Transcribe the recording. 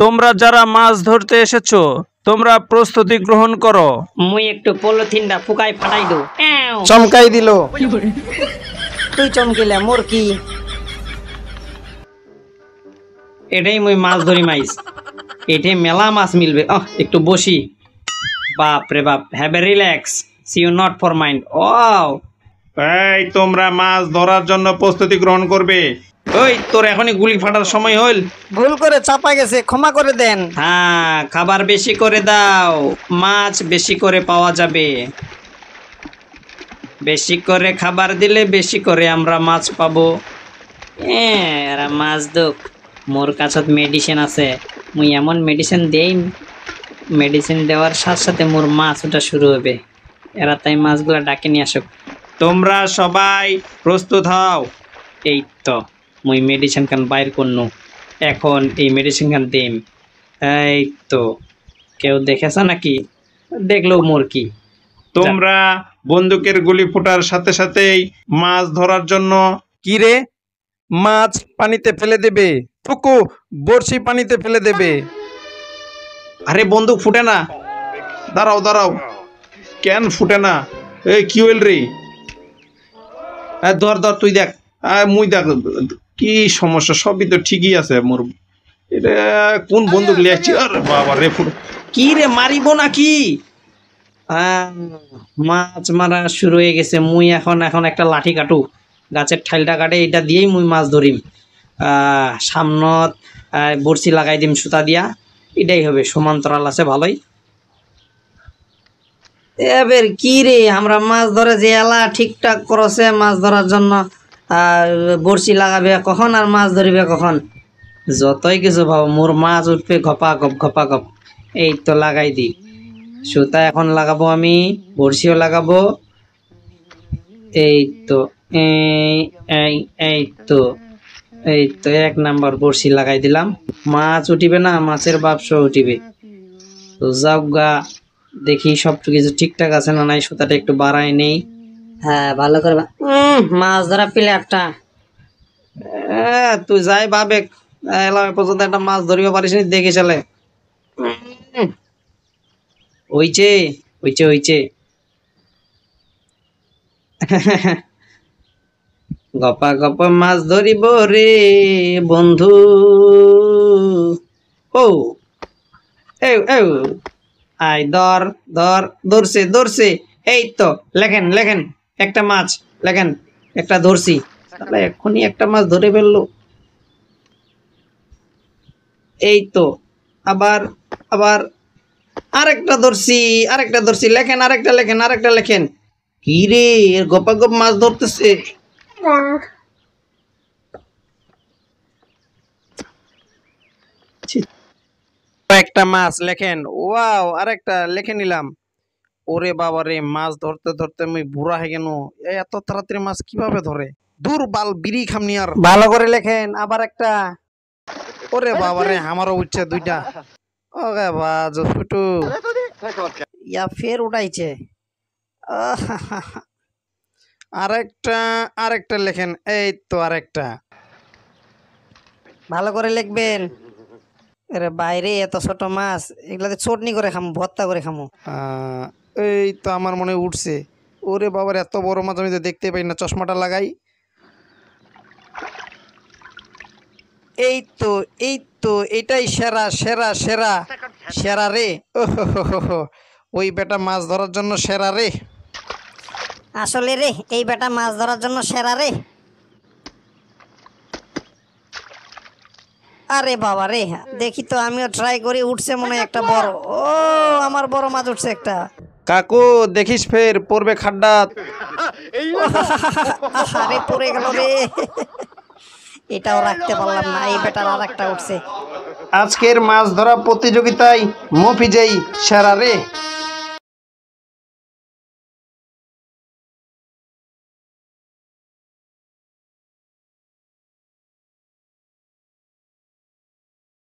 তোমরা যারা মাছ ধরতে এসেছো তোমরা প্রস্তুতি গ্রহণ করো। মুই একটু পলিথিনটা ফুকাই ফাটাই দো। চমকাই দিল। তুই চমকিলে মোর কি? এটাই মুই মাছ ধরি মাইস, এটাই মেলা মাছ মিলবে। একটু বসি। বাপ রে বাপ, have a relax, see you not for mind. Wow, এই তোমরা মাছ ধরার জন্য প্রস্তুতি গ্রহণ করবে। ওই তোর এখনই গুলি ফাটার সময় হইল। ভুল করে চাপা গেছে, ক্ষমা করে দেন। হ্যাঁ, খাবার বেশি করে দাও, মাছ বেশি করে পাওয়া যাবে। বেশি করে খাবার দিলে বেশি করে আমরা মাছ পাবো। এরা মাছ দুক, মোর কাছত মেডিসিন আছে, মুই এমন মেডিসিন দেই, মেডিসিন দেওয়ার সাথে সাথে মোর মাছ ওটা শুরু হবে। এরা তাই মাছগুলো ডাকে নিয়ে আসুক। তোমরা সবাই প্রস্তুত হও। এই তো মুই মেডিসিন খান বাইর করনু, এখন এই মেডিসিন খান দিম। এই তো, কেউ দেখেছ নাকি? দেখলো মোর কি। তোমরা বন্দুকের গুলি ফোটার সাথে সাথেই মাছ ধরার জন্য। কি রে, মাছ পানিতে ফেলে দেবে? ফুকু, বড়শি পানিতে ফেলে দেবে। আরে বন্দুক ফুটে না। দাঁড়াও দাঁড়াও, কেন ফুটে না? এই কি হইল রে? ধর ধর, তুই দেখ, মুই দেখ কি সমস্যা। সবই তো ঠিকই আছে মোর। এটা কোন বন্দুক লিয়াচ্ছি? আরে বাবা রে, ফুট কি রে, মারিব নাকি? মাছ মারা শুরু হয়ে গেছে। মুই এখন একটা লাঠি কাটু, গাছের ঠাইলটা কাটে, এটা দিয়েই মুই মাছ ধরিম। সামনত বড়শি লাগাই দিম সুতা দিয়া, এটাই হবে। সমান্তরাল আছে ভালোই। এবার কি রে, আমরা মাছ ধরে যে এলা ঠিকঠাক করছে মাছ ধরার জন্য, বড়শি লাগাবে কখন আর মাছ ধরিবে কখন? যতই কিছু ভাব, মোর মাছ উঠবে ঘপা গপ ঘপা গপ। এই তো লাগাই দি সুতা, এখন লাগাবো আমি, বড়শিও লাগাবো। এই তো এই তো এক নাম্বার বড়শি লাগাই দিলাম। মাছ উঠিবে না, মাছের বাপস উঠিবে। তো যাও গা, দেখি সব কিছু ঠিকঠাক আছে না নাই। সুতাটা একটু বাড়াই নেই। হ্যাঁ, ভালো করে মাছ ধরা প্লেয়ারটা। তুই যাই ভাবে এলাম পর্যন্ত একটা মাছ ধরিব পারিস নি, দেখে চলে। হইছে হইছে হইছে। গপা গপা মাছ ধরিব রে বন্ধু। ও আই ধর ধর, ধরছে। এই তো লেখেন একটা মাছ, লেখেন একটা ধরছি। তাহলে এখনই একটা মাছ ধরে ফেললো। এই তো আবার আরেকটা ধরছি, লেখেন আরেকটা লেখেন। কি রে, এর গপা গপ মাছ ধরতেছে। একটা মাছ লেখেন। ওয়াও, আরেকটা লেখে নিলাম। ওরে বাবা রে, মাছ ধরতে ধরতে আমি বুড়া হয়ে গেল। এত তাড়াতাড়ি মাছ কিভাবে ধরে? দূর বাল, বিড়ি খামনি আর। ভালো করে লেখেন, আবার একটা। ওরে বাবা রে, আমারও উঠছে দুইটা। ওরে বাজ ফুটু, ইয়া ফের উঠাইছে। আরেকটা লেখেন। এই তো আরেকটা। ভালো করে লিখবেন। আরে বাইরে এত ছোট মাছ, এগুলাতে চটনি করে খামো, ভর্তা করে খামো। এই তো আমার মনে উঠছে। ওরে বাবার, এত বড় মাছ আমি তো দেখতে পাই না, চশমাটা লাগাই। এই তো এটাই সেরা সেরা সেরা সেরা রে। ওই বেটা মাছ ধরার জন্য সেরা রে। আসলে রে, এই বেটা মাছ ধরার জন্য সেরা রে। আরে বাবা রে, দেখি তো, আমিও ট্রাই করি। উঠছে মনে হয় একটা বড়। ও, আমার বড় মাছ উঠছে একটা। কাকু দেখিস, ফের পড়বে খাড্ডা। আরে পড়ে গেল রে, এটাও রাখতে পারলাম না। এই বেটার আর একটা উঠছে। আজকের মাছ ধরা প্রতিযোগিতায় মফিজেই সেরা রে।